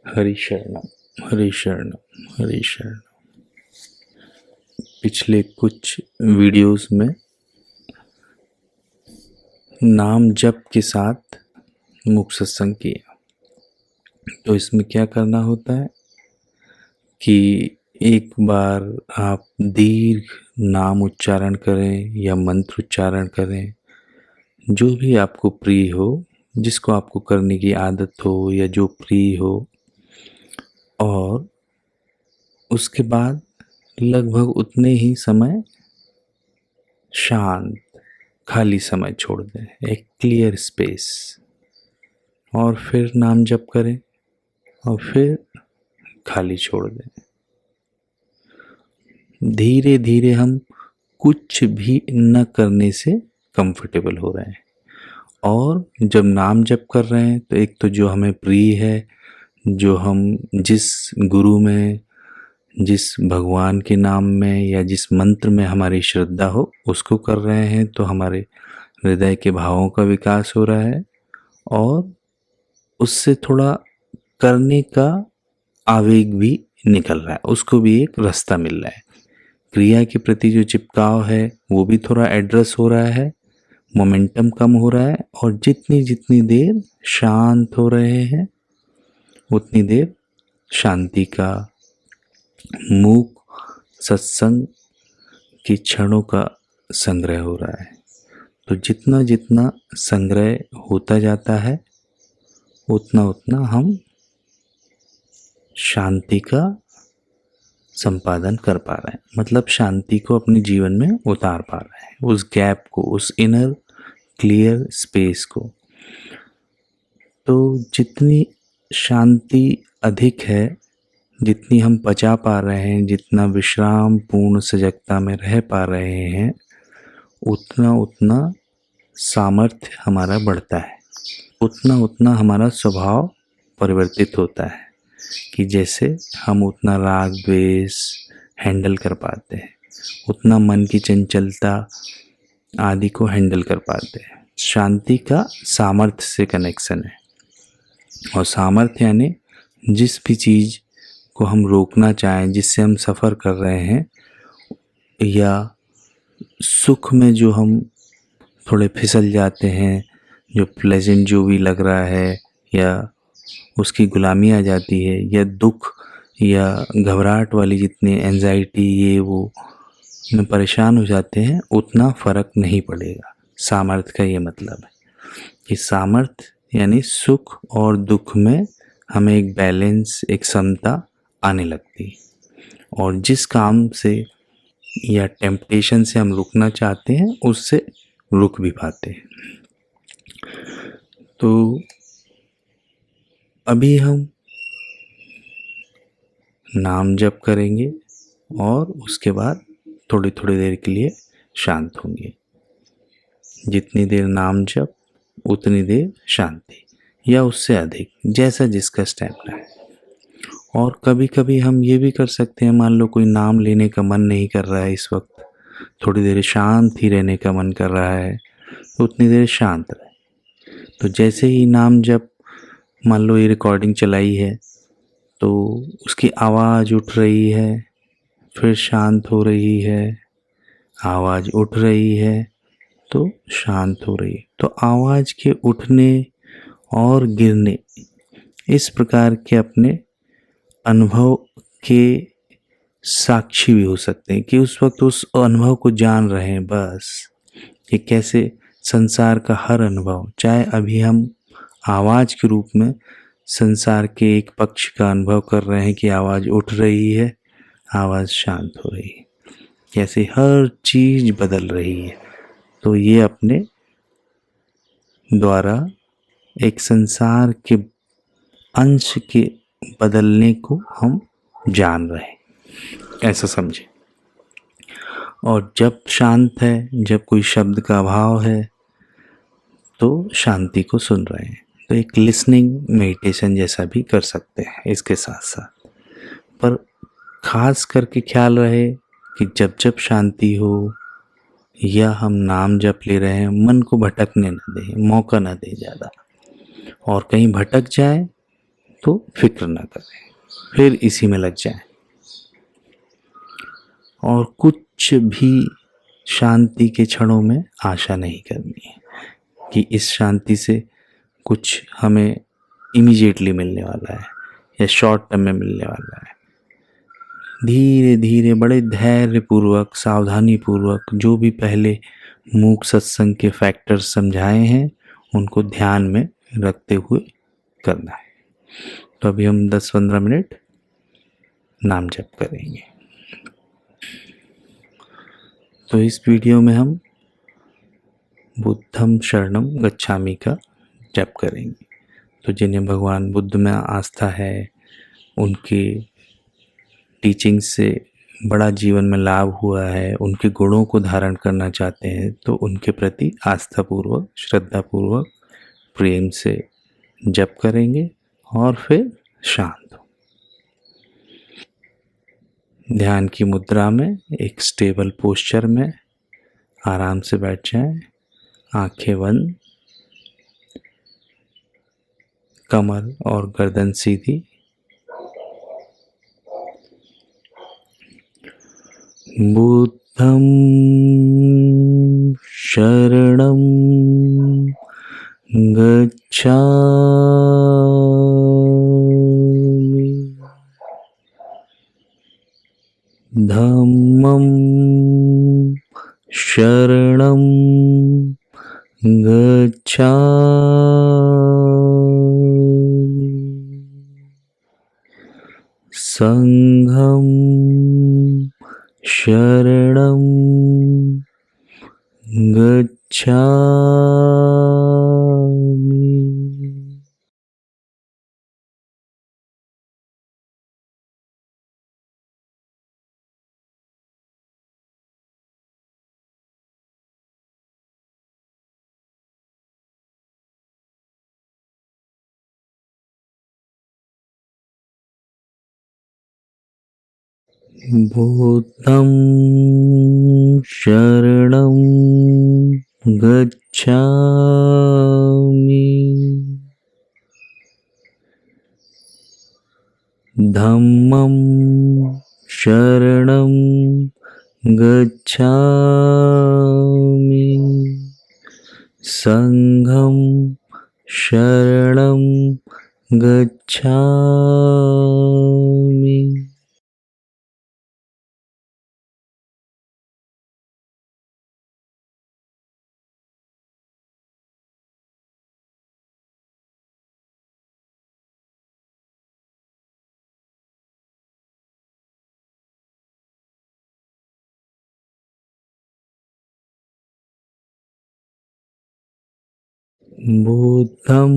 हरि शरणम, हरि शरणम, हरि शरणम। पिछले कुछ वीडियोस में नाम जप के साथ मुख सत्संग किया। तो इसमें क्या करना होता है कि एक बार आप दीर्घ नाम उच्चारण करें या मंत्र उच्चारण करें, जो भी आपको प्रिय हो, जिसको आपको करने की आदत हो या जो प्रिय हो, और उसके बाद लगभग उतने ही समय शांत खाली समय छोड़ दें, एक क्लियर स्पेस, और फिर नाम जप करें और फिर खाली छोड़ दें। धीरे धीरे हम कुछ भी न करने से कंफर्टेबल हो रहे हैं। और जब नाम जप कर रहे हैं तो एक तो जो हमें प्रिय है, जो हम जिस गुरु में, जिस भगवान के नाम में या जिस मंत्र में हमारी श्रद्धा हो, उसको कर रहे हैं, तो हमारे हृदय के भावों का विकास हो रहा है और उससे थोड़ा करने का आवेग भी निकल रहा है, उसको भी एक रास्ता मिल रहा है। क्रिया के प्रति जो चिपकाव है वो भी थोड़ा एड्रेस हो रहा है, मोमेंटम कम हो रहा है, और जितनी जितनी देर शांत हो रहे हैं उतनी देर शांति का, मूक सत्संग के क्षणों का संग्रह हो रहा है। तो जितना जितना संग्रह होता जाता है उतना उतना हम शांति का संपादन कर पा रहे हैं, मतलब शांति को अपने जीवन में उतार पा रहे हैं, उस गैप को, उस इनर क्लियर स्पेस को। तो जितनी शांति अधिक है, जितनी हम पचा पा रहे हैं, जितना विश्राम पूर्ण सजगता में रह पा रहे हैं, उतना उतना सामर्थ्य हमारा बढ़ता है, उतना उतना हमारा स्वभाव परिवर्तित होता है कि जैसे हम उतना राग द्वेष हैंडल कर पाते हैं, उतना मन की चंचलता आदि को हैंडल कर पाते हैं। शांति का सामर्थ्य से कनेक्शन है, और सामर्थ्य यानी जिस भी चीज़ को हम रोकना चाहें, जिससे हम सफ़र कर रहे हैं, या सुख में जो हम थोड़े फिसल जाते हैं, जो प्लेजेंट जो भी लग रहा है, या उसकी गुलामी आ जाती है, या दुख या घबराहट वाली जितनी एंजाइटी ये वो में परेशान हो जाते हैं, उतना फ़र्क नहीं पड़ेगा। सामर्थ्य का ये मतलब है कि सामर्थ्य यानी सुख और दुख में हमें एक बैलेंस, एक समता आने लगती है, और जिस काम से या टेम्पटेशन से हम रुकना चाहते हैं उससे रुक भी पाते हैं। तो अभी हम नाम जप करेंगे और उसके बाद थोड़ी थोड़ी देर के लिए शांत होंगे। जितनी देर नाम जप उतनी देर शांति, या उससे अधिक, जैसा जिसका स्टैमिना है। और कभी कभी हम ये भी कर सकते हैं, मान लो कोई नाम लेने का मन नहीं कर रहा है इस वक्त, थोड़ी देर शांत ही रहने का मन कर रहा है, तो उतनी देर शांत रहे। तो जैसे ही नाम जप, मान लो ये रिकॉर्डिंग चलाई है तो उसकी आवाज़ उठ रही है, फिर शांत हो रही है, आवाज़ उठ रही है तो शांत हो रही है। तो आवाज़ के उठने और गिरने, इस प्रकार के अपने अनुभव के साक्षी भी हो सकते हैं कि उस वक्त उस अनुभव को जान रहे हैं बस, कि कैसे संसार का हर अनुभव, चाहे अभी हम आवाज़ के रूप में संसार के एक पक्ष का अनुभव कर रहे हैं कि आवाज़ उठ रही है, आवाज़ शांत हो रही है, कैसे हर चीज़ बदल रही है। तो ये अपने द्वारा एक संसार के अंश के बदलने को हम जान रहे हैं, ऐसा समझे। और जब शांत है, जब कोई शब्द का अभाव है, तो शांति को सुन रहे हैं। तो एक लिसनिंग मेडिटेशन जैसा भी कर सकते हैं इसके साथ साथ। पर खास करके ख्याल रहे कि जब जब शांति हो या हम नाम जप ले रहे हैं, मन को भटकने न दें, मौका न दें ज़्यादा। और कहीं भटक जाए तो फिक्र ना करें, फिर इसी में लग जाएं और कुछ भी शांति के क्षणों में आशा नहीं करनी है कि इस शांति से कुछ हमें इमीडिएटली मिलने वाला है या शॉर्ट टर्म में मिलने वाला है। धीरे धीरे बड़े धैर्य पूर्वक, सावधानी पूर्वक जो भी पहले मूक सत्संग के फैक्टर्स समझाए हैं उनको ध्यान में रखते हुए करना है। तो अभी हम 10-15 मिनट नाम जप करेंगे। तो इस वीडियो में हम बुद्धम शरणम गच्छामि का जप करेंगे। तो जिन्हें भगवान बुद्ध में आस्था है, उनके टीचिंग से बड़ा जीवन में लाभ हुआ है, उनके गुणों को धारण करना चाहते हैं, तो उनके प्रति आस्थापूर्वक, श्रद्धापूर्वक, प्रेम से जप करेंगे और फिर शांत हो। ध्यान की मुद्रा में एक स्टेबल पोस्चर में आराम से बैठ जाएं, आंखें बंद, कमर और गर्दन सीधी। बुद्धं शरणं गच्छामि, धम्मं शरणं गच्छामि, संघं शरणं गच्छामि। बुद्धं शरणं गच्छामि, धम्मं शरणं गच्छामि, संघं शरणं गच्छामि। बुद्धं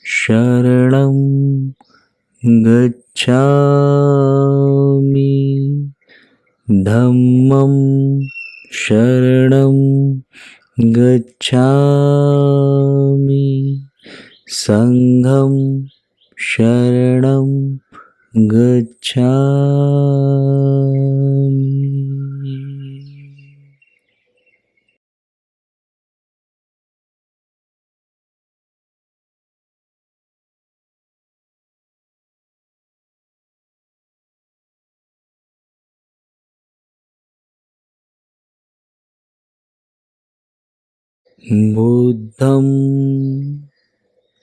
शरणं गच्छामि, धम्मं शरणं गच्छामि, संघं शरणं गच्छामि। बुद्धं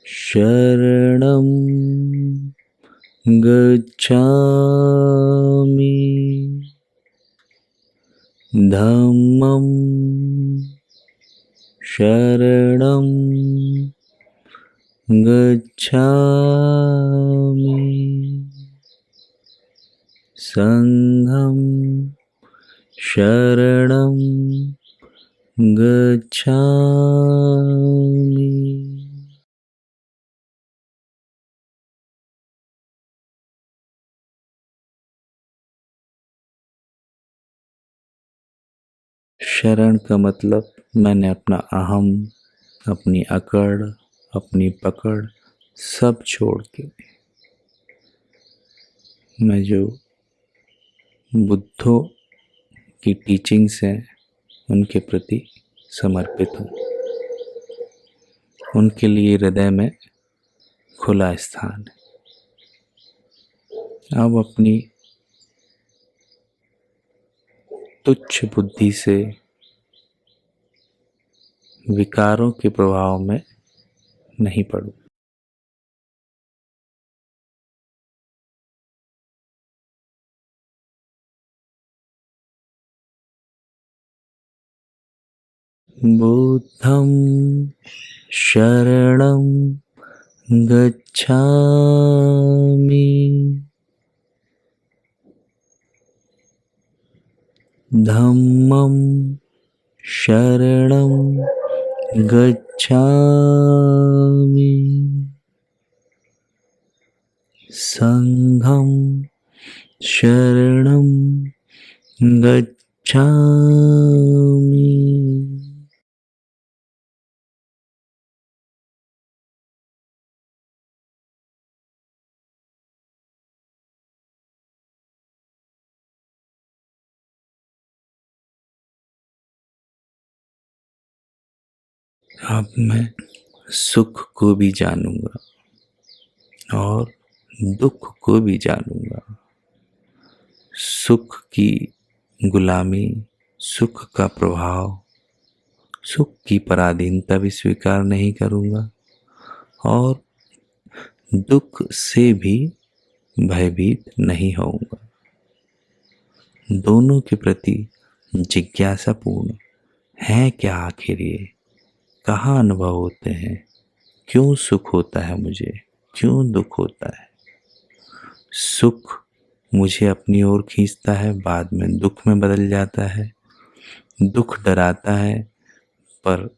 शरणं गच्छामि, धम्मं शरणं गच्छामि, संघं शरणं गच्छामि। शरण का मतलब मैंने अपना अहम, अपनी अकड़, अपनी पकड़ सब छोड़ के मैं जो बुद्धों की टीचिंग्स हैं उनके प्रति समर्पित हूँ। उनके लिए हृदय में खुला स्थान है। अब अपनी तुच्छ बुद्धि से विकारों के प्रभाव में नहीं पड़ो। बुद्धं शरणं गच्छामि, धम्मं शरणं गच्छामि, संघं शरणं गच्छामि। अब मैं सुख को भी जानूंगा और दुख को भी जानूंगा। सुख की गुलामी, सुख का प्रभाव, सुख की पराधीनता भी स्वीकार नहीं करूंगा और दुख से भी भयभीत नहीं होऊंगा। दोनों के प्रति जिज्ञासापूर्ण है क्या आखिर ये, कहाँ अनुभव होते हैं, क्यों सुख होता है मुझे, क्यों दुख होता है। सुख मुझे अपनी ओर खींचता है, बाद में दुख में बदल जाता है। दुख डराता है, पर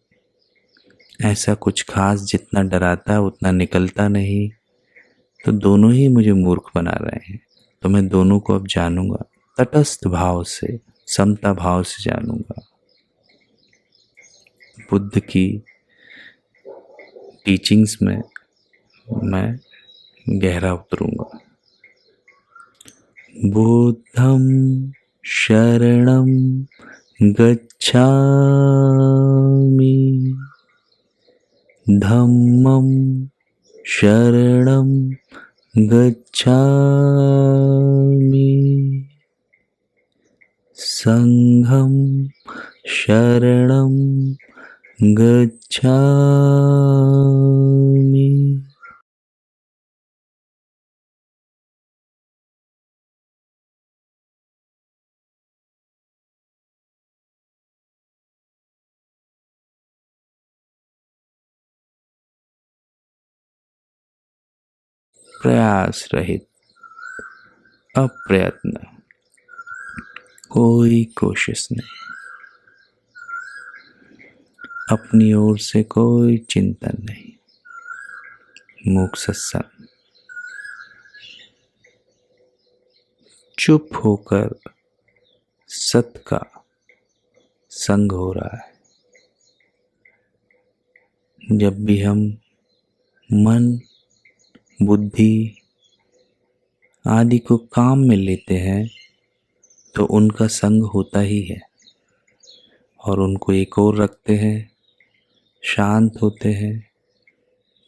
ऐसा कुछ खास जितना डराता है उतना निकलता नहीं। तो दोनों ही मुझे मूर्ख बना रहे हैं। तो मैं दोनों को अब जानूंगा, तटस्थ भाव से, समता भाव से जानूंगा। बुद्ध की टीचिंग्स में मैं गहरा उतरूंगा। बुद्धं शरणं गच्छामि, धम्मं शरणं गच्छामि, संघं शरणं गच्छामि। प्रयास रहित, अप्रयत्न, कोई कोशिश नहीं, अपनी ओर से कोई चिंतन नहीं, मूक सत्संग, चुप होकर सत का संग हो रहा है। जब भी हम मन, बुद्धि आदि को काम में लेते हैं तो उनका संग होता ही है, और उनको एक ओर रखते हैं, शांत होते हैं,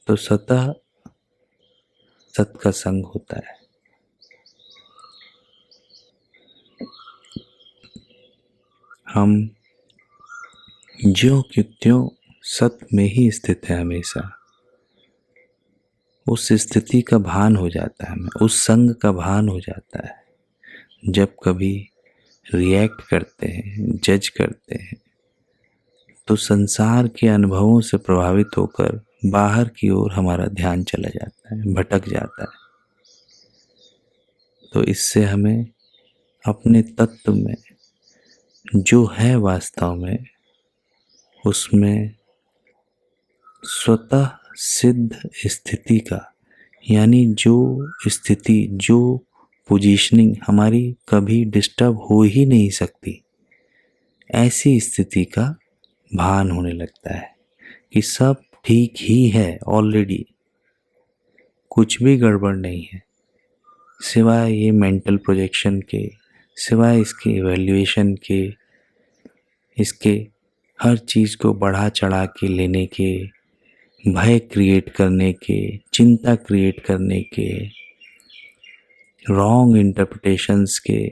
तो स्वतः सत का संग होता है। हम ज्यों कि त्यों सत में ही स्थित है हमेशा। उस स्थिति का भान हो जाता है हमें, उस संग का भान हो जाता है। जब कभी रिएक्ट करते हैं, जज करते हैं, तो संसार के अनुभवों से प्रभावित होकर बाहर की ओर हमारा ध्यान चला जाता है, भटक जाता है। तो इससे हमें अपने तत्व में जो है वास्तव में, उसमें स्वतः सिद्ध स्थिति का, यानी जो स्थिति, जो पोजीशनिंग हमारी कभी डिस्टर्ब हो ही नहीं सकती, ऐसी स्थिति का भान होने लगता है कि सब ठीक ही है, ऑलरेडी कुछ भी गड़बड़ नहीं है, सिवाय ये मेंटल प्रोजेक्शन के, सिवाय इसके इवैल्यूएशन के, इसके हर चीज़ को बढ़ा चढ़ा के लेने के, भय क्रिएट करने के, चिंता क्रिएट करने के, रॉन्ग इंटरप्रिटेशंस के।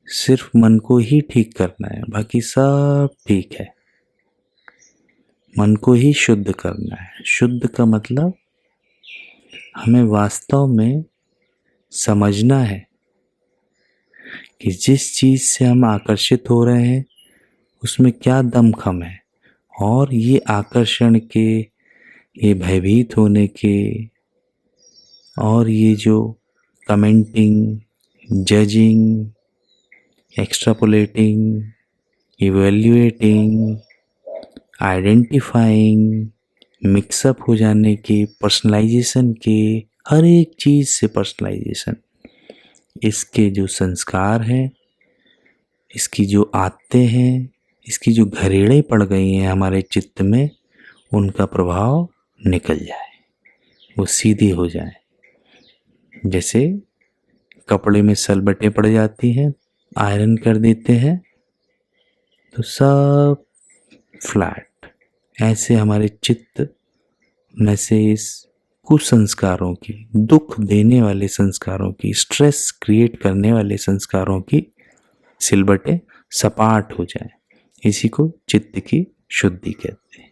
सिर्फ मन को ही ठीक करना है, बाकी सब ठीक है। मन को ही शुद्ध करना है। शुद्ध का मतलब हमें वास्तव में समझना है कि जिस चीज से हम आकर्षित हो रहे हैं उसमें क्या दमखम है, और ये आकर्षण के, ये भयभीत होने के, और ये जो commenting, judging, extrapolating, evaluating, identifying, mix up हो जाने के, पर्सनलाइजेशन के, हर एक चीज़ से पर्सनलाइजेशन, इसके जो संस्कार हैं, इसकी जो आदतें हैं, इसकी जो घरेड़े पड़ गई हैं हमारे चित्त में, उनका प्रभाव निकल जाए, वो सीधी हो जाए। जैसे कपड़े में सलबटें पड़ जाती हैं, आयरन कर देते हैं तो सब फ्लैट। ऐसे हमारे चित्त में से इस कुसंस्कारों की, दुख देने वाले संस्कारों की, स्ट्रेस क्रिएट करने वाले संस्कारों की सिलबटें सपाट हो जाए। इसी को चित्त की शुद्धि कहते हैं।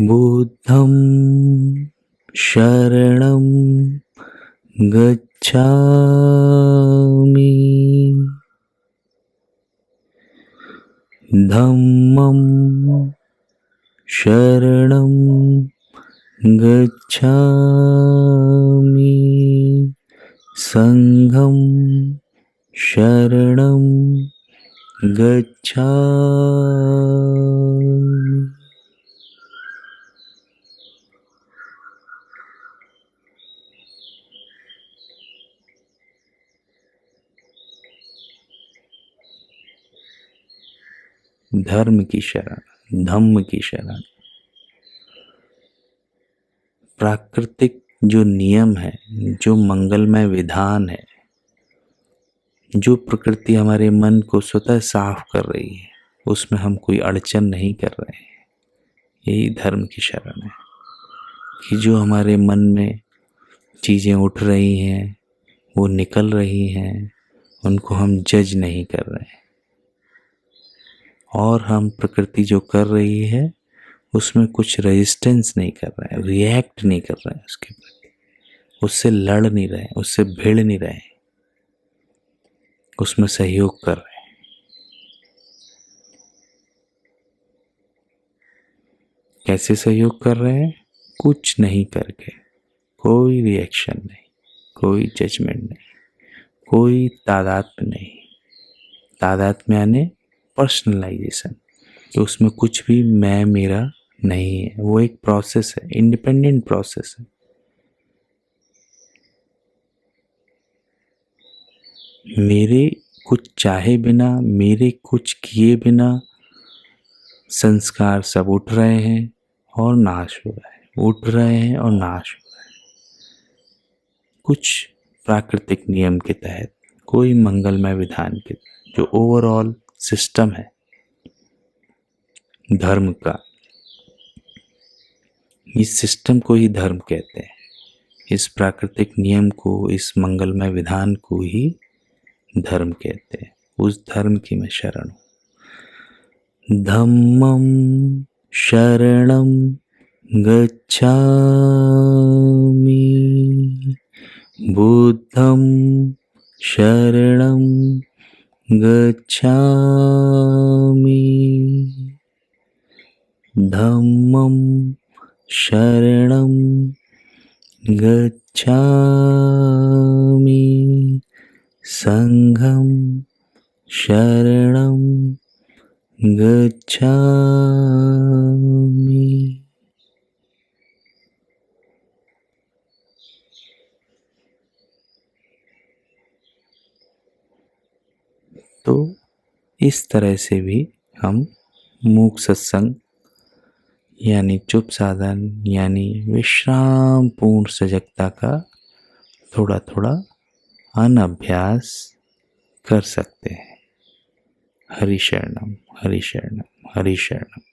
बुद्धं शरणं गच्छामि, धम्मं शरणं गच्छामि, संघं शरणं गच्छामि। धर्म की शरण, धम्म की शरण। प्राकृतिक जो नियम है, जो मंगलमय विधान है, जो प्रकृति हमारे मन को स्वतः साफ कर रही है, उसमें हम कोई अड़चन नहीं कर रहे हैं। यही धर्म की शरण है कि जो हमारे मन में चीज़ें उठ रही हैं, वो निकल रही हैं, उनको हम जज नहीं कर रहे हैं, और हम प्रकृति जो कर रही है उसमें कुछ रेजिस्टेंस नहीं कर रहे हैं, रिएक्ट नहीं कर रहे हैं उसके प्रति, उससे लड़ नहीं रहे, उससे भिड़ नहीं रहे, उसमें सहयोग कर रहे हैं। कैसे सहयोग कर रहे हैं? कुछ नहीं करके, कोई रिएक्शन नहीं, कोई जजमेंट नहीं, कोई तादात्म्य नहीं। तादात्म्य यानी पर्सनलाइजेशन, तो उसमें कुछ भी मैं मेरा नहीं है। वो एक प्रोसेस है, इंडिपेंडेंट प्रोसेस है। मेरे कुछ चाहे बिना, मेरे कुछ किए बिना संस्कार सब उठ रहे हैं और नाश हो रहे हैं, उठ रहे हैं और नाश हो रहे हैं, कुछ प्राकृतिक नियम के तहत, कोई मंगलमय विधान के तहत, जो ओवरऑल सिस्टम है धर्म का। इस सिस्टम को ही धर्म कहते हैं। इस प्राकृतिक नियम को, इस मंगलमय विधान को ही धर्म कहते हैं। उस धर्म की मैं शरण हूँ। धम्मं शरणं गच्छामि, बुद्धं शरणं गच्छामि, धम्मं शरणं गच्छामि, संघं शरणं गच्छामि। तो इस तरह से भी हम मूक सत्संग यानी चुप साधन यानी विश्राम पूर्ण सजगता का थोड़ा थोड़ा अनअभ्यास कर सकते हैं। हरि शरणम, हरि शरणम, हरि शरणम।